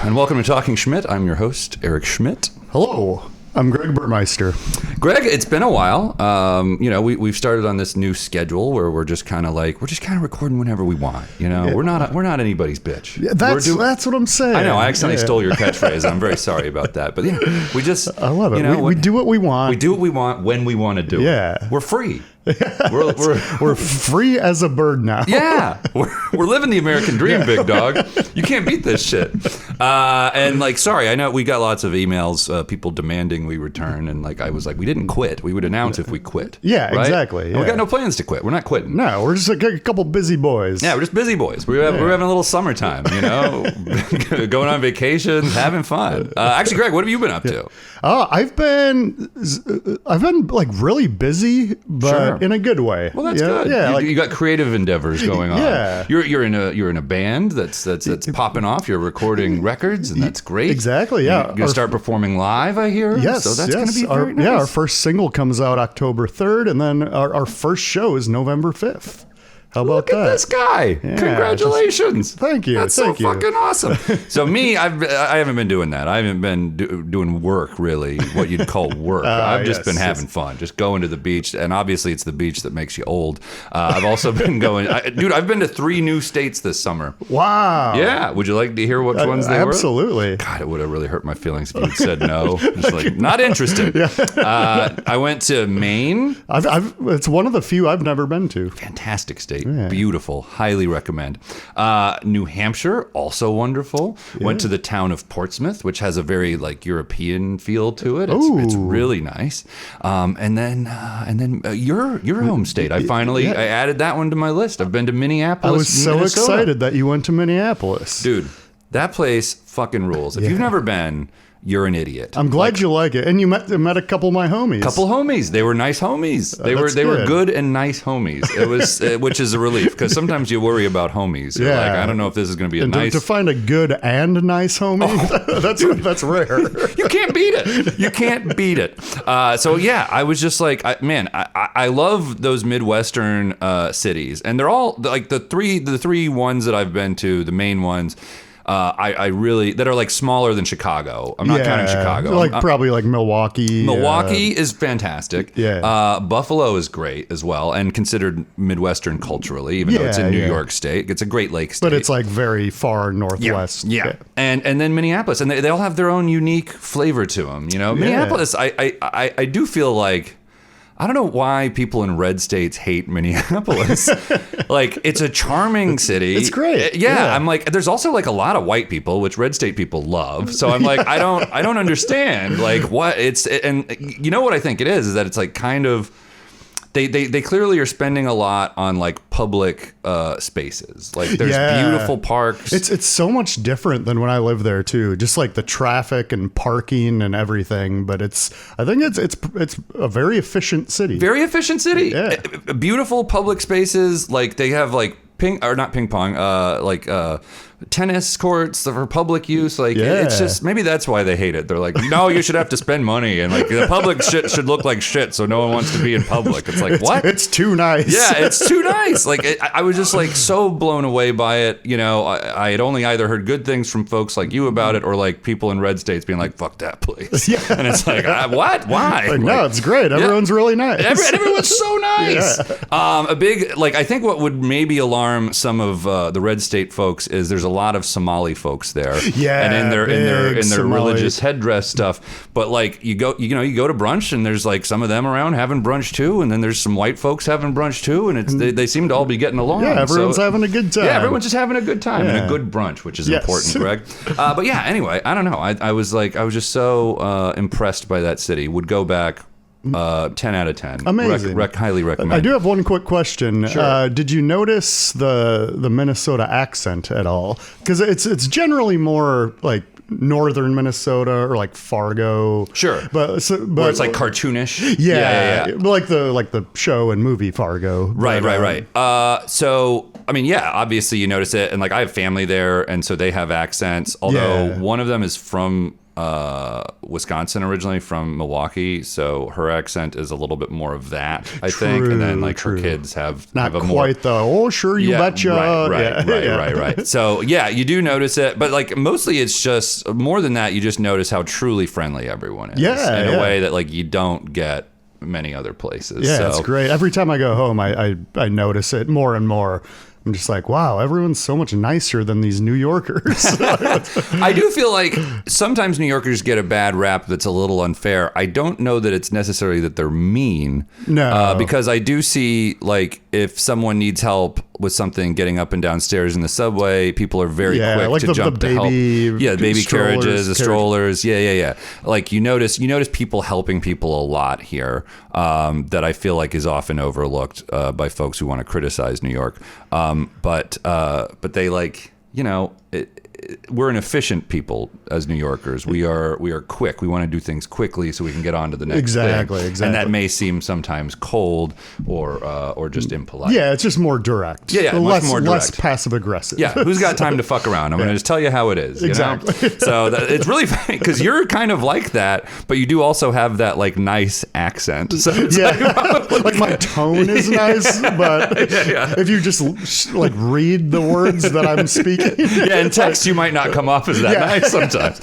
and welcome to Talking Schmidt. I'm your host, Eric Schmidt. Hello, I'm Greg Burmeister. Greg, it's been a while. We've started on this new schedule where we're just kind of recording whenever we want. We're not anybody's bitch. Yeah, that's what I'm saying. I know. I accidentally stole your catchphase. I'm very sorry about that. But we just I love it. We do what we want. We do what we want when we want to do it. Yeah, we're free. We're free as a bird now. Yeah, we're living the American dream, big dog. You can't beat this shit. Sorry, I know we got lots of emails, people demanding we return, and I was like, we didn't quit. We would announce if we quit. Yeah, right? Exactly. Yeah. We got no plans to quit. We're not quitting. No, we're just a couple busy boys. Yeah, we're just busy boys. We're having a little summertime, going on vacations, having fun. Actually, Greg, what have you been up to? I've been really busy, but in a good way. Well, that's good. Yeah, you got creative endeavors going on. Yeah, you're in a band that's popping off. You're recording records, and that's great. Exactly. Yeah, you're gonna start performing live, I hear. Yes, so that's gonna be very nice. Yeah, our first single comes out October 3rd, and then our first show is November 5th. How about that? Look at this guy. Yeah, Congratulations. Thank you. That's so fucking awesome. So I haven't been doing that. I haven't been doing work, really, what you'd call work. I've just been having fun, just going to the beach. And obviously, it's the beach that makes you old. I've also been going, I've been to 3 new states this summer. Wow. Yeah. Would you like to hear which ones they were? Absolutely. God, it would have really hurt my feelings if you had said no. Just not interested. Yeah. I went to Maine. It's one of the few I've never been to. Fantastic state. Yeah. Beautiful. Highly recommend. New Hampshire, also wonderful. Yeah. Went to the town of Portsmouth, which has a very European feel to it. It's really nice. And then your home state. I added that one to my list. I've been to Minneapolis. I was so Minnesota. excited that you went to Minneapolis. Dude, that place fucking rules. If you've never been, you're an idiot. I'm glad you like it. And you met a couple of my homies. Couple homies. They were nice homies. They were good and nice homies. It was which is a relief, because sometimes you worry about homies. You're like, I don't know if this is going to be to find a good and nice homie. That's rare. You can't beat it. You can't beat it. I was just like, I love those Midwestern cities, and they're all the three ones that I've been to, the main ones. I really that are smaller than Chicago. I'm not counting Chicago. Probably Milwaukee. Milwaukee is fantastic. Yeah. Buffalo is great as well, and considered Midwestern culturally, even though it's in New York State. It's a Great Lakes state. But it's very far northwest. Yeah. And then Minneapolis, and they all have their own unique flavor to them. Minneapolis, I do feel like, I don't know why people in red states hate Minneapolis. It's a charming city. It's great. Yeah. I'm there's also a lot of white people, which red state people love. So I'm I don't understand what it's, and you know what I think it is that it's kind of, They clearly are spending a lot on public spaces. There's beautiful parks. It's so much different than when I lived there too. Just the traffic and parking and everything. But I think it's a very efficient city. Very efficient city. Yeah. Beautiful public not ping pong. Tennis courts for public use. It's just, maybe that's why they hate it. They're no, you should have to spend money, and the public shit should look like shit, so no one wants to be in public. It's what? It's too nice. Yeah, it's too nice. I was just so blown away by it. I had only either heard good things from folks like you about it, or people in red states being fuck that place. Yeah. And it's what? Why? No, it's great. Everyone's really nice. Everyone's so nice. Yeah. A big, I think what would maybe alarm some of the red state folks is there's a lot of Somali folks there, and in their religious headdress stuff. But you go to brunch, and there's some of them around having brunch too, and then there's some white folks having brunch too, and they seem to all be getting along. Yeah, everyone's having a good time. Yeah, everyone's just having a good time and a good brunch, which is important, Greg. But anyway, I don't know. I was just so impressed by that city. Would go back. 10 out of 10. Amazing. Highly recommend. I do have one quick question. Sure. Did you notice the Minnesota accent at all? Because it's generally more northern Minnesota or Fargo. Sure. But it's cartoonish. Yeah. Like the show and movie Fargo. Right. Obviously you notice it, and I have family there, and so they have accents. Although one of them is from Wisconsin originally, from Milwaukee, so her accent is a little bit more of that, I think. And then like her kids have not have a quite more, oh sure you betcha. Right. So yeah, you do notice it, but like mostly it's just more than that. You just notice how truly friendly everyone is, in a way that like you don't get many other places. Yeah, it's great. Every time I go home, I notice it more and more. I'm just like, wow, everyone's so much nicer than these New Yorkers. I do feel like sometimes New Yorkers get a bad rap that's a little unfair. I don't know that it's necessarily that they're mean. No. Because I do see, like, if someone needs help with something getting up and down stairs in the subway, people are very quick like to jump to help. Yeah, baby carriages, the strollers. Yeah. Like, you notice people helping people a lot here, that I feel like is often overlooked by folks who want to criticize New York. But they, like, you know, we're an efficient people as New Yorkers. We are quick. We want to do things quickly so we can get on to the next thing. Exactly. And that may seem sometimes cold or just impolite. Yeah, it's just more direct. Yeah, much more direct. Less passive aggressive. Yeah, who's got time to fuck around? I'm going to just tell you how it is. Exactly. You know? So it's really funny because you're kind of like that, but you do also have that like nice accent. So it's like my tone is nice, but if you just like read the words that I'm speaking, in text you might not come off as that nice sometimes.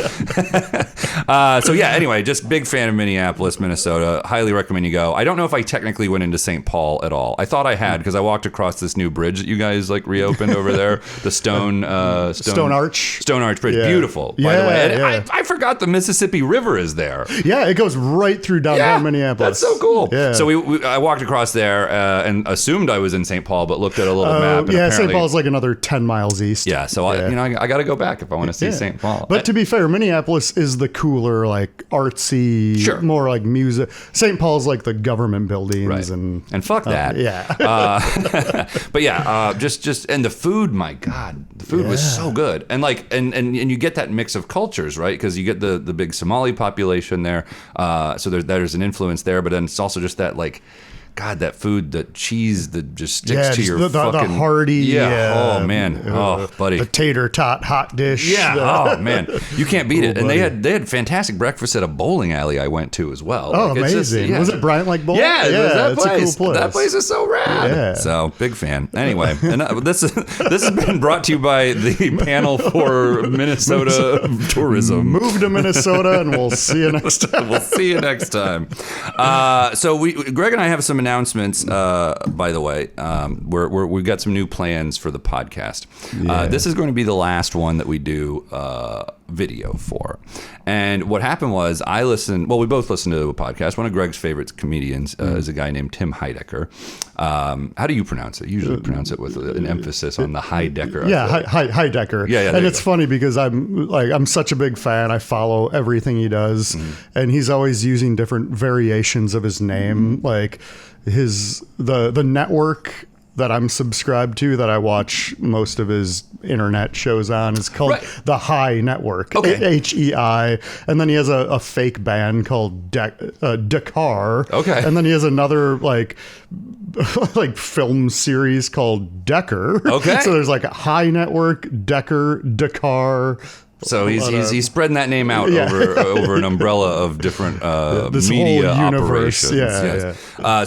So yeah, anyway, just big fan of Minneapolis, Minnesota. Highly recommend you go. I don't know if I technically went into St. Paul at all. I thought I had because I walked across this new bridge that you guys like reopened over there, the Stone Arch Bridge. Beautiful, by the way. And I forgot the Mississippi River is there. Yeah, it goes right through downtown Minneapolis. That's so cool. Yeah. So I walked across there and assumed I was in St. Paul, but looked at a little map. And St. Paul's like another 10 miles east. Yeah, so I got to go back if I want to see St. Paul. But to be fair, Minneapolis is the cooler, like artsy, more like music. St. Paul's like the government buildings and fuck that. But just and the food. My God, the food was so good, and like and you get that mix of cultures, right? Because you get the big Somali population there, so there's an influence there, but then it's also just that like. God, that food, that cheese that just sticks to your fucking... the hearty... oh, man. Buddy. The tater tot hot dish. Yeah. Oh, man. You can't beat it. And they had fantastic breakfast at a bowling alley I went to as well. Oh, like, amazing. Was it Bryant Like Bowling? Yeah, that place. It's a cool place. That place is so rad. Yeah. So, big fan. Anyway, and this has been brought to you by the panel for Minnesota tourism. Move to Minnesota and we'll see you next time. We'll see you next time. So, Greg and I have some announcements, by the way. We've got some new plans for the podcast. This is going to be the last one that we do video for. And what happened was we both listened to a podcast. One of Greg's favorite comedians is a guy named Tim Heidecker. How do you pronounce it? You usually pronounce it with an emphasis on the Heidecker. Yeah, Heidecker. Yeah, and it's funny because I'm such a big fan. I follow everything he does, and he's always using different variations of his name, like the network that I'm subscribed to, that I watch most of his internet shows on, is called the High Network, HEI. And then he has a fake band called Dakar. Okay. And then he has another like film series called Decker. Okay. So there's like a High Network, Decker, Dakar. So he's spreading that name out over an umbrella of different media operations.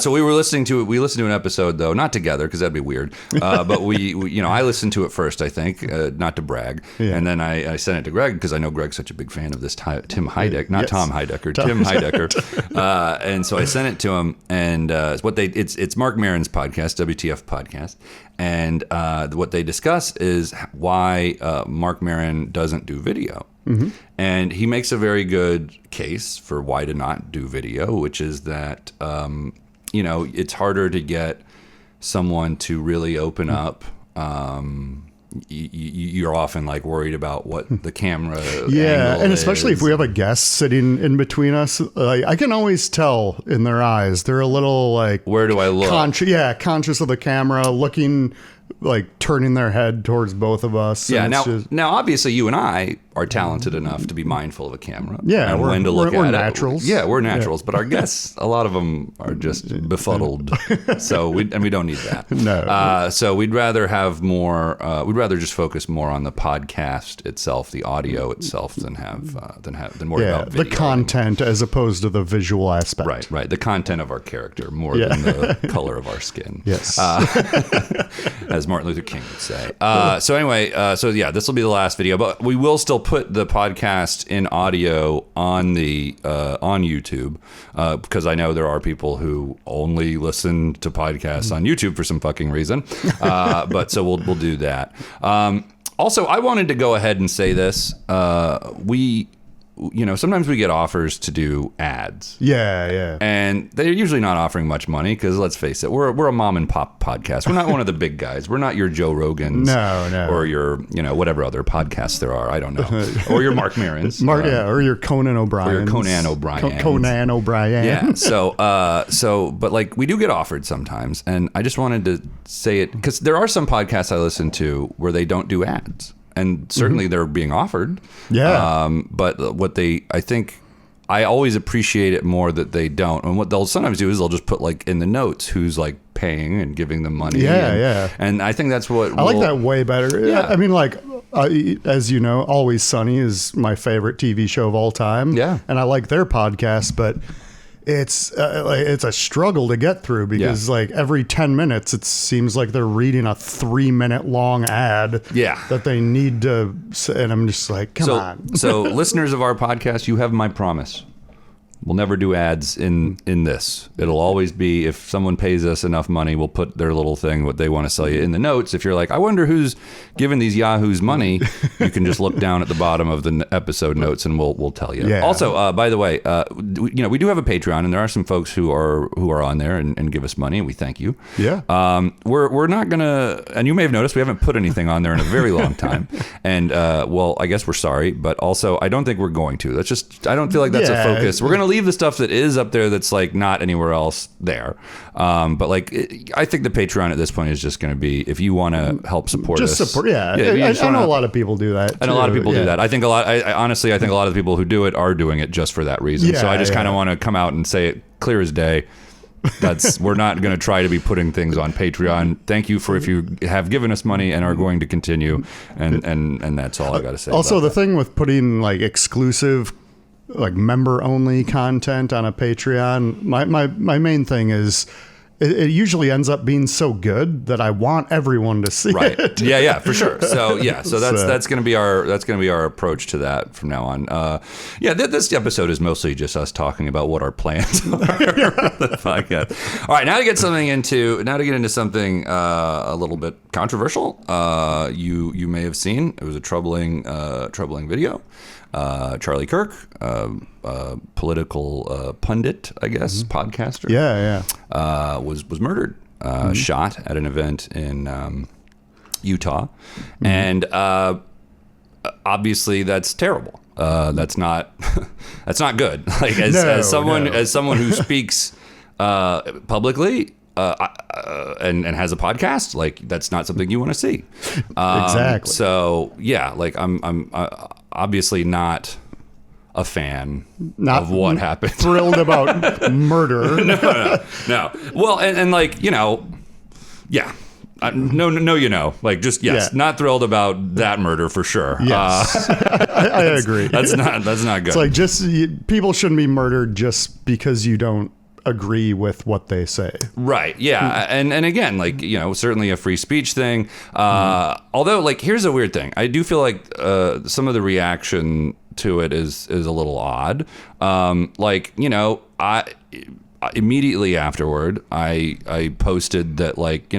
So we listened to an episode, though, not together because that'd be weird. But we I listened to it first, I think, not to brag, and then I sent it to Greg because I know Greg's such a big fan of this Tim Heidecker, not Tom Heidecker, Tim Heidecker, and so I sent it to him, and it's Mark Maron's podcast, WTF podcast. And what they discuss is why Mark Maron doesn't do video. Mm-hmm. And he makes a very good case for why to not do video, which is that, it's harder to get someone to really open up. You're often like worried about what the camera and especially if we have a guest sitting in between us, I can always tell in their eyes they're a little like, where do I look? Conscious of the camera, looking like turning their head towards both of us. Yeah. Now, obviously, you and I are talented enough to be mindful of a camera. Yeah, and when to look we're at naturals. Yeah, we're naturals. But our guests, a lot of them are just befuddled. So we don't need that. No. So we'd rather have more. We'd rather just focus more on the podcast itself, the audio itself, than worry about video. The content as opposed to the visual aspect. Right. The content of our character more than the color of our skin. Yes. As Martin Luther King would say. So anyway, this will be the last video, but we will still put the podcast in audio on the on YouTube because I know there are people who only listen to podcasts on YouTube for some fucking reason. But so we'll do that. Also, I wanted to go ahead and say this. Sometimes we get offers to do ads. Yeah. And they're usually not offering much money because, let's face it, we're a mom and pop podcast. We're not one of the big guys. We're not your Joe Rogans. No. Or your, whatever other podcasts there are. I don't know. Or your Mark Marons. Or your Conan O'Brien. Or your Conan O'Brien. Conan O'Brien. Yeah. But like we do get offered sometimes. And I just wanted to say it because there are some podcasts I listen to where they don't do ads. And certainly they're being offered. Yeah. But I think I always appreciate it more that they don't. And what they'll sometimes do is they'll just put like in the notes who's like paying and giving them money. Yeah. And I think that's what I like that way better. Yeah. I mean, like, as you know, Always Sunny is my favorite TV show of all time. Yeah. And I like their podcast, but it's a struggle to get through because like every 10 minutes it seems like they're reading a 3-minute long ad that they need to, and I'm just like, come on. So listeners of our podcast, you have my promise. We'll never do ads in this. It'll always be, if someone pays us enough money, we'll put their little thing, what they want to sell you, in the notes. If you're like, I wonder who's giving these yahoos money, you can just look down at the bottom of the episode notes and we'll tell you. Yeah. Also, by the way, we do have a Patreon, and there are some folks who are on there and give us money, and we thank you. Yeah. We're not gonna, and you may have noticed we haven't put anything on there in a very long time. And I guess we're sorry, but also I don't think we're going to. I don't feel like that's a focus. We're gonna leave the stuff that is up there that's like not anywhere else there. But like, I think the Patreon at this point is just going to be, if you want to help support us. Just support, yeah. I know a lot of people do that. And a lot of people do that. I think honestly, I think a lot of the people who do it are doing it just for that reason. So I just kind of want to come out and say it clear as day. We're not going to try to be putting things on Patreon. Thank you for if you have given us money and are going to continue. And that's all I got to say. Also, the thing with putting like exclusive, like member only content on a Patreon, my main thing is it usually ends up being so good that I want everyone to see it. Yeah, for sure. So that's going to be our approach to that from now on. This episode is mostly just us talking about what our plans are on the podcast. All right, now to get into something a little bit controversial. You may have seen, it was a troubling video. Charlie Kirk, political pundit, I guess, podcaster. Was murdered, shot at an event in Utah, and obviously that's terrible. That's not good. Like as someone who speaks publicly. And has a podcast, like that's not something you want to see. Exactly. So yeah, like I'm obviously not a fan of what happened. Thrilled about murder. No. Well, and like, yeah. Like just, yes, not thrilled about that murder for sure. Yes. I agree. That's not good. It's like people shouldn't be murdered just because you don't agree with what they say. Right. Yeah. And again, like, certainly a free speech thing. Although, like, here's a weird thing. I do feel like some of the reaction to it is a little odd. I immediately afterward, I posted that, like,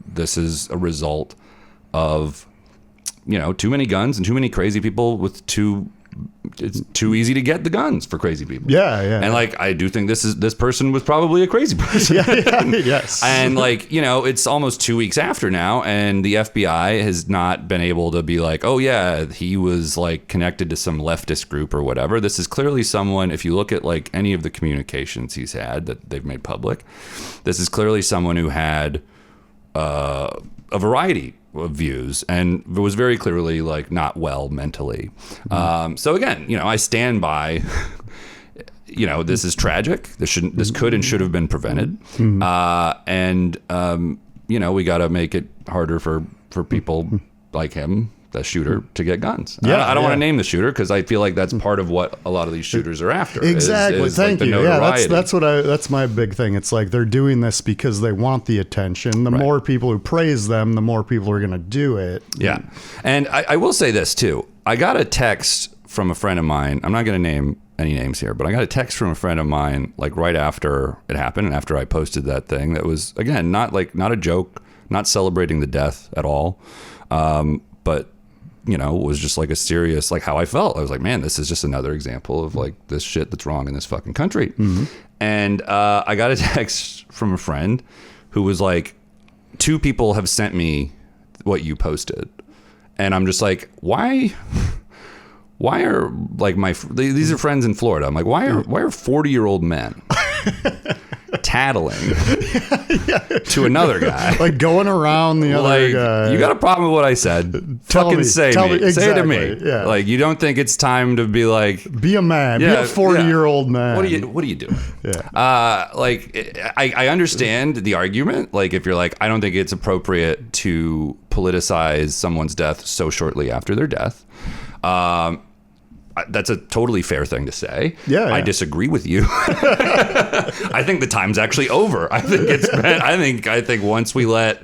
this is a result of, too many guns and too many crazy people with it's too easy to get the guns for crazy people. Yeah. And like, I do think this person was probably a crazy person. Yes. And like, it's almost 2 weeks after now, and the FBI has not been able to be like, oh yeah, he was like connected to some leftist group or whatever. This is clearly someone, if you look at like any of the communications he's had that they've made public, this is clearly someone who had a variety of views, and was very clearly like not well mentally. So again, I stand by. This is tragic. This could and should have been prevented. And we got to make it harder for people like him, the shooter, to get guns. Yeah, I don't want to name the shooter because I feel like that's part of what a lot of these shooters are after. Exactly. Thank like you. Yeah, that's my big thing. It's like they're doing this because they want the attention. The more people who praise them, the more people are going to do it. Yeah. And I will say this too. I got a text from a friend of mine. I'm not going to name any names here, but I got a text from a friend of mine like right after it happened and after I posted that thing that was, again, not a joke, not celebrating the death at all. But it was just like a serious, like how I felt. I was like, man, this is just another example of like this shit that's wrong in this fucking country. And I got a text from a friend who was like, 2 people have sent me what you posted. And I'm just like, why are like these are friends in Florida. I'm like, why are 40-year-old men tattling to another guy, like going around the other guy? You got a problem with what I said? Say it to me. Yeah. Like, you don't think it's time to be like, be a man, be a 40-year-old man. What are you doing? Yeah. I understand the argument. Like, if you're like, I don't think it's appropriate to politicize someone's death so shortly after their death. That's a totally fair thing to say. Yeah. I disagree with you. I think the time's actually over. I think once we let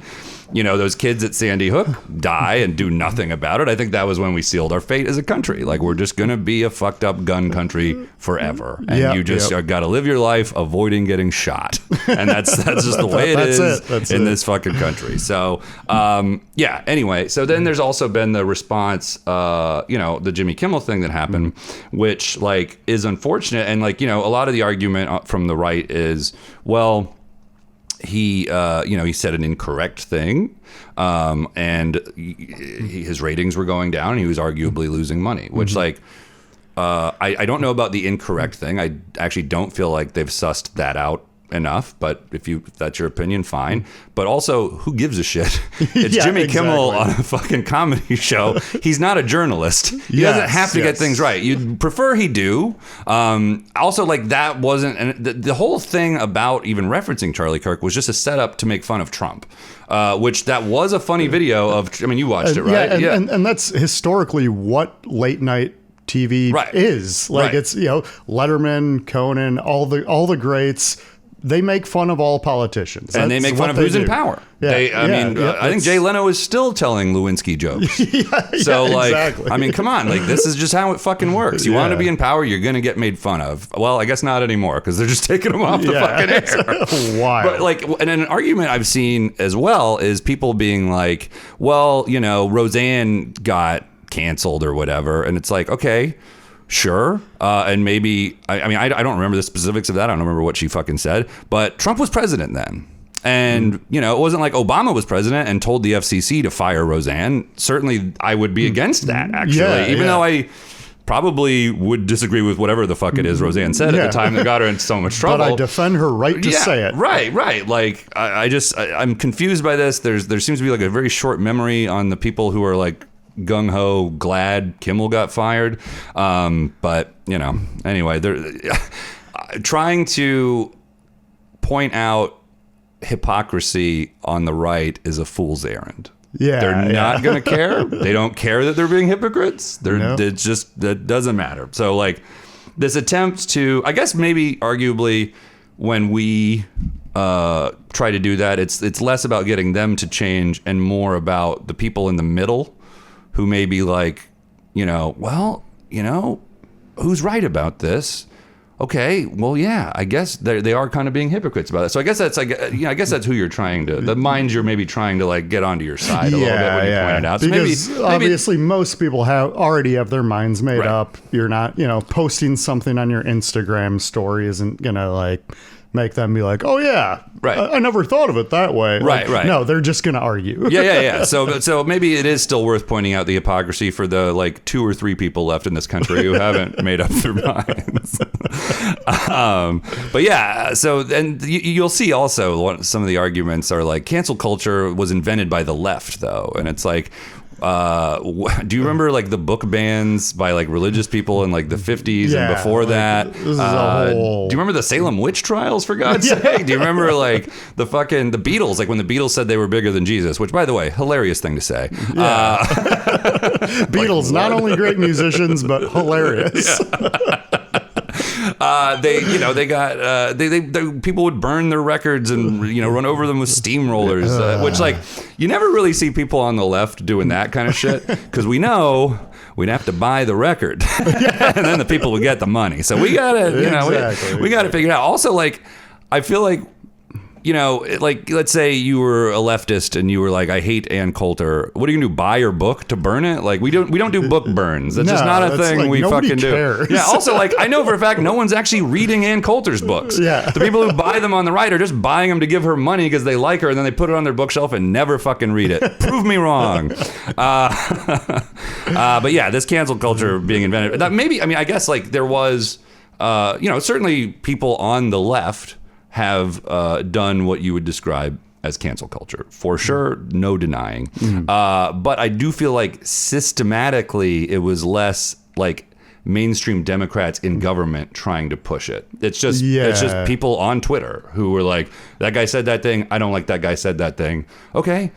those kids at Sandy Hook die and do nothing about it, I think that was when we sealed our fate as a country. Like, we're just going to be a fucked up gun country forever. And you just got to live your life avoiding getting shot. And that's just the way it is in this fucking country. So, anyway. So then there's also been the response, the Jimmy Kimmel thing that happened, which like is unfortunate. And like, a lot of the argument from the right is, well, he said an incorrect thing, and his ratings were going down, and he was arguably losing money, which I don't know about the incorrect thing. I actually don't feel like they've sussed that out enough, but if that's your opinion, fine. But also, who gives a shit? It's Jimmy Kimmel on a fucking comedy show. He's not a journalist. He doesn't have to get things right. You'd prefer he do. Also, like, that wasn't, and the whole thing about even referencing Charlie Kirk was just a setup to make fun of Trump, which that was a funny video of. I mean, you watched it, right? And that's historically what late night TV is. Like, it's Letterman, Conan, all the greats. They make fun of all politicians. And they make fun of who's in power. Yeah. I think Jay Leno is still telling Lewinsky jokes. Exactly. I mean, come on. Like, this is just how it fucking works. You want to be in power, you're going to get made fun of. Well, I guess not anymore, because they're just taking them off the fucking air. Wild. But like, and an argument I've seen as well is people being like, well, Roseanne got canceled or whatever. And it's like, okay, sure. And maybe, I don't remember the specifics of that. I don't remember what she fucking said, but Trump was president then. And, it wasn't like Obama was president and told the FCC to fire Roseanne. Certainly I would be against that, actually, even though I probably would disagree with whatever the fuck it is Roseanne said at the time that got her in so much trouble. But I defend her right to say it. Right. Like, I'm confused by this. There seems to be like a very short memory on the people who are like, gung-ho glad Kimmel got fired, but anyway, they're trying to point out hypocrisy on the right is a fool's errand. They're not gonna care. They don't care that they're being hypocrites. It's just, that doesn't matter. So like, this attempt to, I guess maybe arguably when we try to do that, it's less about getting them to change and more about the people in the middle who may be like, who's right about this? Okay, well, yeah, I guess they are kind of being hypocrites about it. So I guess that's like, I guess that's who you're trying to, the minds you're maybe trying to like get onto your side a little bit when you point it out. So because maybe obviously most people already have their minds made up. You're not, posting something on your Instagram story isn't gonna like make them be like, oh yeah, right. I never thought of it that way. Right, like, right. No, they're just going to argue. Yeah. So maybe it is still worth pointing out the hypocrisy for the like 2 or 3 people left in this country who haven't made up their minds. But yeah, so and you'll see also some of the arguments are like cancel culture was invented by the left though, and it's like. Do you remember like the book bans by like religious people in like the 50s and before that? This is a whole... Do you remember the Salem witch trials, for God's sake? Do you remember like the Beatles, like when the Beatles said they were bigger than Jesus, which by the way, hilarious thing to say. Yeah. Beatles, not only great musicians, but hilarious. People would burn their records and run over them with steamrollers, which like you never really see people on the left doing that kind of shit because we know we'd have to buy the record and then the people would get the money. So we gotta we gotta figure it out. Also, like I feel like. Like let's say you were a leftist and you were like, I hate Ann Coulter. What are you gonna do? Buy her book to burn it? Like we don't do book burns. That's just not a thing like, we fucking cares. do. Yeah. Also, like I know for a fact no one's actually reading Ann Coulter's books. Yeah. The people who buy them on the right are just buying them to give her money because they like her, and then they put it on their bookshelf and never fucking read it. Prove me wrong. But yeah, this cancel culture being invented. That maybe I guess like there was certainly people on the left have done what you would describe as cancel culture. For sure, no denying. But I do feel like systematically it was less like mainstream Democrats in government trying to push it. It's just people on Twitter who were like, that guy said that thing. I don't like that guy said that thing. Okay.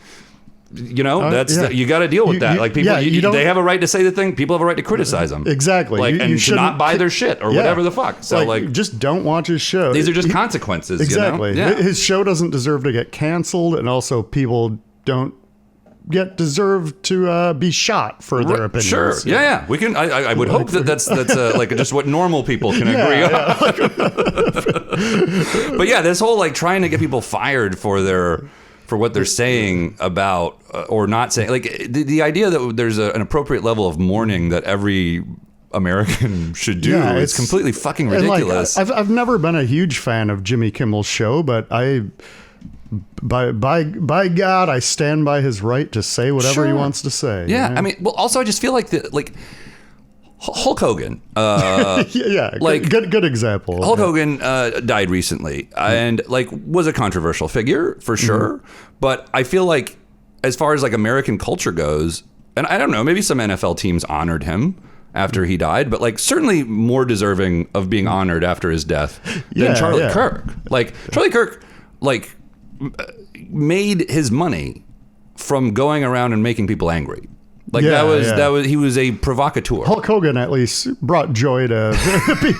You got to deal with that. Like people, they have a right to say the thing. People have a right to criticize them. Exactly. Like, and to not buy their shit or whatever the fuck. So like, just don't watch his show. These are just consequences. Exactly. Yeah. His show doesn't deserve to get canceled, and also people don't deserve to be shot for their opinions. Sure. Yeah. We can. I would hope that's like just what normal people can agree on. But yeah, this whole like trying to get people fired for what they're saying about or not saying, like the idea that there's an appropriate level of mourning that every American should do is completely fucking ridiculous. Like, I've never been a huge fan of Jimmy Kimmel's show, but by God, I stand by his right to say whatever he wants to say. Yeah, I mean, well, also I just feel like Hulk Hogan. Good example. Hulk Hogan died recently and like was a controversial figure for sure. But I feel like as far as like American culture goes, and I don't know, maybe some NFL teams honored him after he died, but like certainly more deserving of being honored after his death than Charlie Kirk. Like Charlie Kirk, like made his money from going around and making people angry. Like that was he was a provocateur. Hulk Hogan at least brought joy to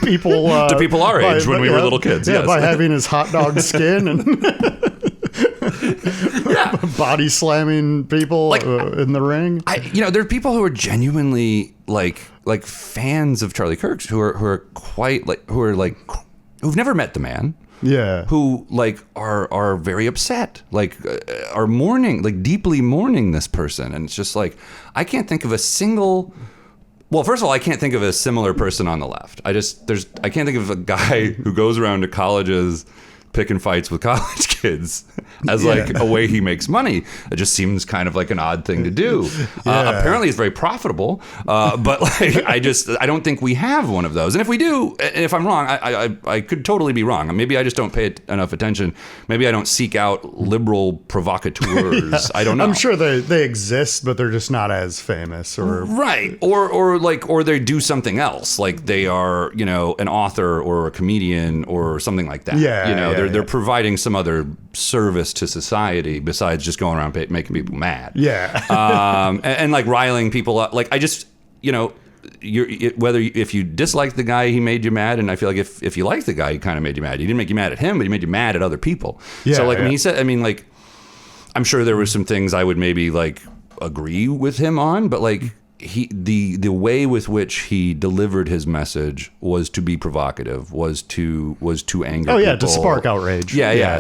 people to people our age when we were little kids. Yeah, by having his hot dog skin and body slamming people like, in the ring. There are people who are genuinely like fans of Charlie Kirk's who've never met the man. Yeah. Who like are very upset, like are mourning, like deeply mourning this person, and it's just like I can't think of a single. Well, first of all, I can't think of a similar person on the left. I can't think of a guy who goes around to colleges picking fights with college kids as like a way he makes money. It just seems kind of like an odd thing to do. Apparently it's very profitable, but like I don't think we have one of those. And if we do, and if I'm wrong, I could totally be wrong. Maybe I just don't pay enough attention. Maybe I don't seek out liberal provocateurs. I don't know. I'm sure they exist, but they're just not as famous or right. Or they do something else, like they are, an author or a comedian or something like that. They're providing some other service to society besides just going around making people mad. And like riling people up. Like I just, if you dislike the guy, he made you mad, and I feel like if you like the guy, he kind of made you mad. He didn't make you mad at him, but he made you mad at other people. So like when he said, like I'm sure there were some things I would maybe like agree with him on, but like the way with which he delivered his message was to be provocative, was to anger people. To spark outrage.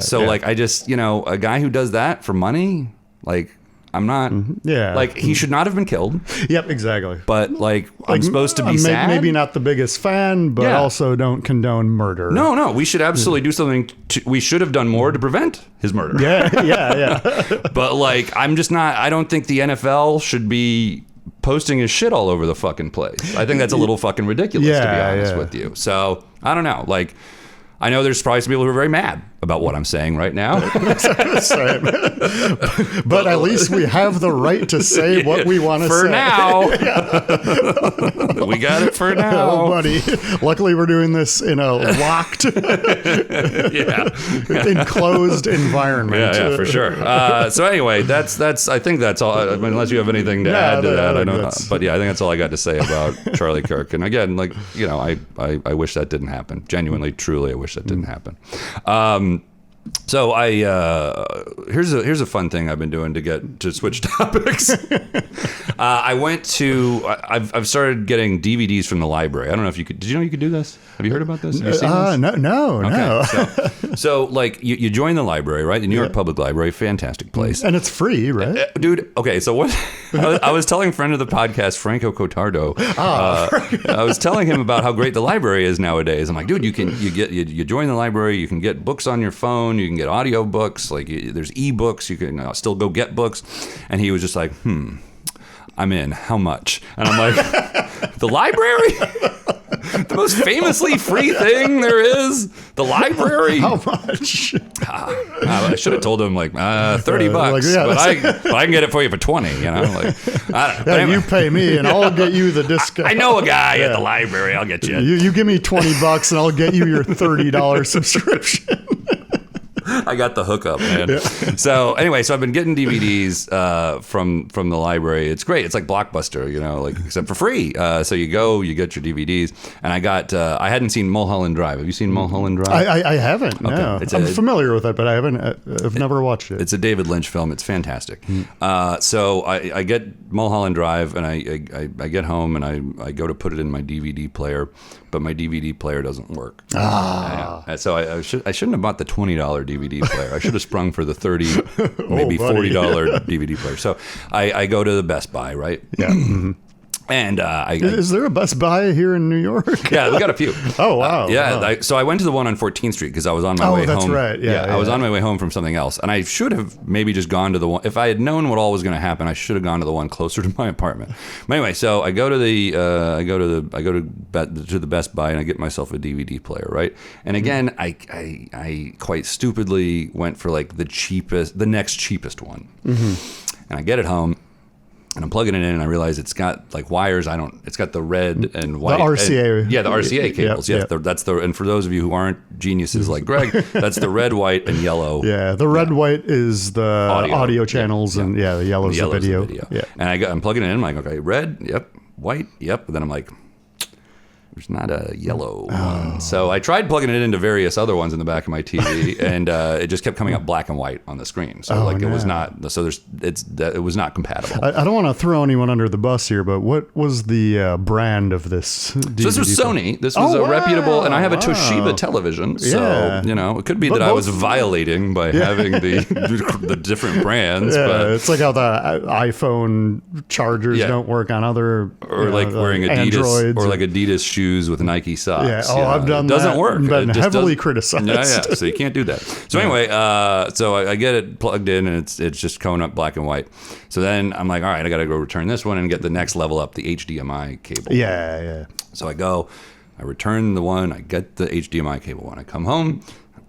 So like I just, a guy who does that for money, like I'm not. Yeah. Like, he should not have been killed. Yep, exactly. But, like I'm supposed to be sad. Maybe not the biggest fan, but also don't condone murder. No. We should absolutely do something. We should have done more to prevent his murder. Yeah. But, like, I'm just not. I don't think the NFL should be posting his shit all over the fucking place. I think that's a little fucking ridiculous, to be honest with you. So, I don't know. Like, I know there's probably some people who are very mad about what I'm saying right now. But at least we have the right to say what we want to say. For now. We got it for now. Oh, buddy. Luckily, we're doing this in a locked, enclosed environment. Yeah, for sure. So anyway, that's. I think that's all. I mean, unless you have anything to add to that, I don't know. But yeah, I think that's all I got to say about Charlie Kirk. And again, like, you know, I wish that didn't happen. Genuinely, truly, I wish that didn't happen. So here's a fun thing I've been doing to switch topics. I've started getting DVDs from the library. I don't know if you could. Did you know you could do this? Have you heard about this? Have you seen this? No. So like you join the library, right? The New York Public Library, fantastic place, and it's free, right? Dude. Okay, so what? I was telling a friend of the podcast, Franco Cotardo. I was telling him about how great the library is nowadays. I'm like, dude, you join the library, you can get books on your phone, you can get audio books, like there's ebooks, you can still go get books. And he was just like, I'm in. How much? And I'm like, the library? The most famously free thing there is, the library. How much? I should have told him like $30, but I can get it for you for 20. You know, like I don't know. Anyway. You pay me, and I'll get you the discount. I know a guy at the library. I'll get you. You give me $20, and I'll get you your $30 subscription. I got the hookup, man. Yeah. So anyway, I've been getting DVDs from the library. It's great. It's like Blockbuster, you know, like except for free. So you go, you get your DVDs, and I hadn't seen Mulholland Drive. Have you seen Mulholland Drive? I haven't. Okay. No, I'm familiar with it, but I haven't. I've never watched it. It's a David Lynch film. It's fantastic. So I get Mulholland Drive, and I get home, and I go to put it in my DVD player, but my DVD player doesn't work. So I shouldn't have bought the $20 DVD player. I should have sprung for the $30, maybe $40 DVD player. So I go to the Best Buy, right? Yeah. And is there a Best Buy here in New York? Yeah, we got a few. Oh, wow. Wow. So I went to the one on 14th Street because I was on my way home. Oh, that's right. Yeah, I was on my way home from something else, and I should have maybe just gone to the one. If I had known what all was going to happen, I should have gone to the one closer to my apartment. But anyway, so I go to the Best Buy and I get myself a DVD player, right? And again, I quite stupidly went for like the next cheapest one, and I get it home. And I'm plugging it in, and I realize it's got like wires. It's got the red and white. The RCA. And, the RCA cables. Yep. That's and for those of you who aren't geniuses like Greg, that's the red, white, and yellow. Yeah, the red, white is the audio channels, and the yellow's the video. Yeah. And I'm plugging it in. I'm like, okay, red, yep, white, yep. And then I'm like, there's not a yellow one. So I tried plugging it into various other ones in the back of my TV, and it just kept coming up black and white on the screen. So it was not. So it was not compatible. I don't want to throw anyone under the bus here, but what was the brand of this DVD? So this was Sony. This was a reputable, and I have a Toshiba television. So it could be that I was violating by having the different brands. Yeah, but it's like how the iPhone chargers don't work on other wearing Adidas Androids or like Adidas shoes with Nike socks. Yeah. I've done that. It doesn't work. Been heavily criticized. Yeah. So you can't do that. So anyway, so I get it plugged in, and it's just coming up black and white. So then I'm like, all right, I got to go return this one and get the next level up, the HDMI cable. Yeah. So I return the one, I get the HDMI cable one. I come home,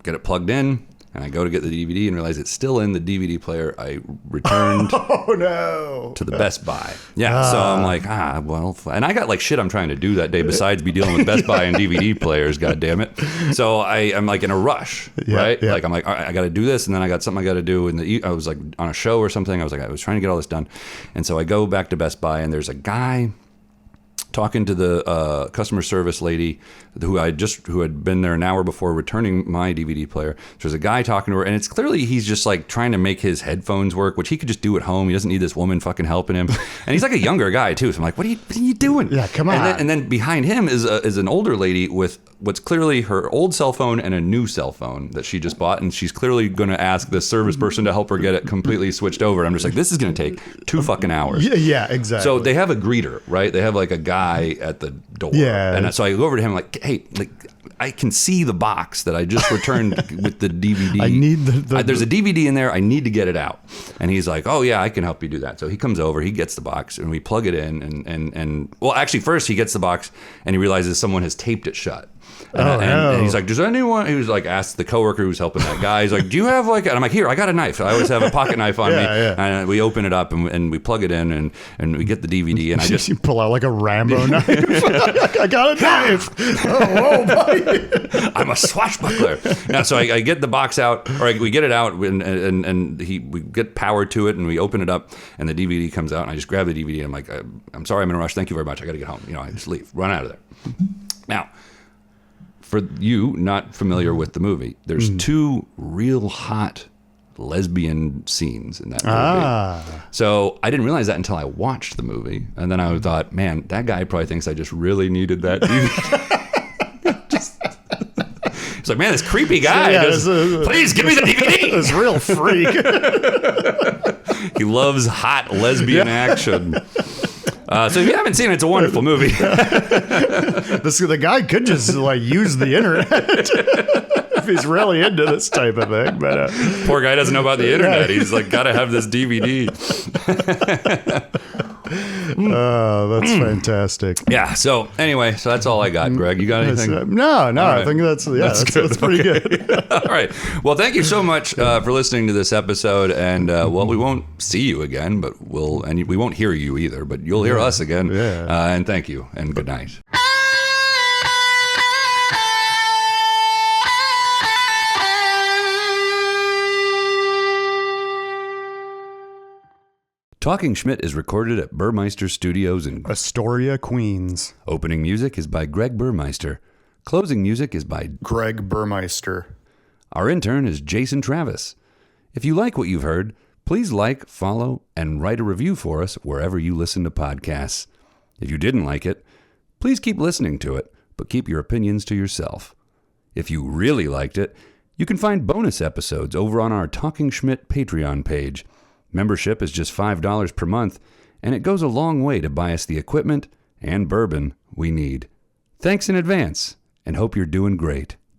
get it plugged in, and I go to get the DVD and realize it's still in the DVD player I returned to the Best Buy. Yeah, so I'm like, and I got like shit I'm trying to do that day besides be dealing with Best Buy and DVD players, God damn it. So I'm like in a rush, right? Yeah. Like I'm like, all right, I got to do this, and then I got something I got to do. I was like on a show or something. I was trying to get all this done. And so I go back to Best Buy, and there's a guy talking to the customer service lady who had been there an hour before returning my DVD player. So there's a guy talking to her, and it's clearly he's just like trying to make his headphones work, which he could just do at home. He doesn't need this woman fucking helping him. And he's like a younger guy too. So I'm like, what are you doing? Yeah, come on. And then behind him is an older lady with what's clearly her old cell phone and a new cell phone that she just bought, and she's clearly going to ask the service person to help her get it completely switched over. I'm just like, this is going to take 2 fucking hours. Yeah, exactly. So they have a greeter, right? They have like a guy at the door. Yeah. And so I go over to him like, hey, like, I can see the box that I just returned with the DVD. I need there's a DVD in there. I need to get it out. And he's like, oh yeah, I can help you do that. So he comes over, he gets the box, and we plug it in. And well, actually, first he gets the box and he realizes someone has taped it shut. And he's like, does anyone? He was like, asked the coworker who's helping that guy. He's like, do you have like? And I'm like, here, I got a knife. I always have a pocket knife on me. Yeah. And we open it up and we plug it in and we get the DVD. And I just you pull out like a Rambo knife. I got a knife. Oh, buddy. I'm a swashbuckler. Now, so I get the box out, or we get it out, and we get power to it, and we open it up, and the DVD comes out, and I just grab the DVD. And I'm like, I'm sorry, I'm in a rush. Thank you very much. I got to get home. I just leave, run out of there. Now, for you not familiar with the movie, there's 2 real hot lesbian scenes in that movie. So I didn't realize that until I watched the movie, and then I thought, man, that guy probably thinks I just really needed that DVD. He's like, man, this creepy guy. Please give me the DVD. This real freak. He loves hot lesbian action. So if you haven't seen it, it's a wonderful movie. The guy could just like use the internet if he's really into this type of thing. But poor guy doesn't know about the internet. He's like, got to have this DVD. Oh, that's fantastic. Yeah. So anyway, that's all I got. Greg, you got anything? No. Right. I think that's pretty good. All right. Well, thank you so much for listening to this episode. And well, we won't see you again, but we won't hear you either. But you'll hear us again. Yeah. And thank you. And good night. Talking Schmidt is recorded at Burmeister Studios in Astoria, Queens. Opening music is by Greg Burmeister. Closing music is by Greg Burmeister. Our intern is Jason Travis. If you like what you've heard, please like, follow, and write a review for us wherever you listen to podcasts. If you didn't like it, please keep listening to it, but keep your opinions to yourself. If you really liked it, you can find bonus episodes over on our Talking Schmidt Patreon page. Membership is just $5 per month, and it goes a long way to buy us the equipment and bourbon we need. Thanks in advance, and hope you're doing great.